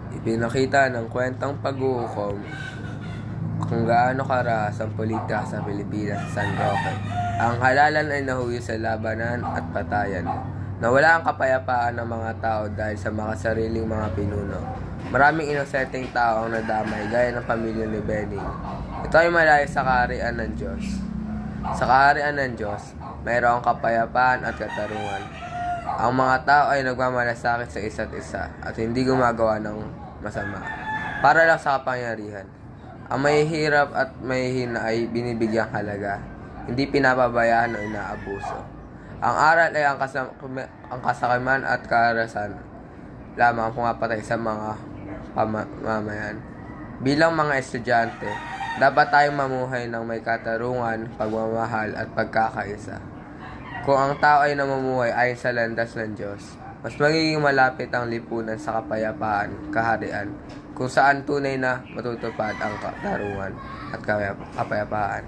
Ipinakita ng kwentang pag-uukom kung gaano karahas ang politika sa Pilipinas sa San Roque. Ang halalan ay nahuyo sa labanan at patayan. Nawala ang kapayapaan ng mga tao dahil sa makasariling mga pinuno. Maraming inosenteng tao ang nadamay gaya ng pamilya ni Benning. Ito ay malayo sa kaharian ng Diyos. Sa kaharian ng Diyos, mayroong kapayapaan at katarungan. Ang mga tao ay nagmamalasakit sa isa't isa at hindi gumagawa ng masama para lang sa kapangyarihan. Ang mahihirap at mahihina ay binibigyang halaga, hindi pinapabayaan o inaabuso. Ang aral ay ang kasakiman at karasan lamang pumapatay sa mga pamamayan. Bilang mga estudyante, dapat tayong mamuhay ng may katarungan, pagmamahal at pagkakaisa. Kung ang tao ay namumuhay ayon sa landas ng Diyos, mas magiging malapit ang lipunan sa kapayapaan, kaharian, kung saan tunay na matutupad ang katarungan at kapayapaan.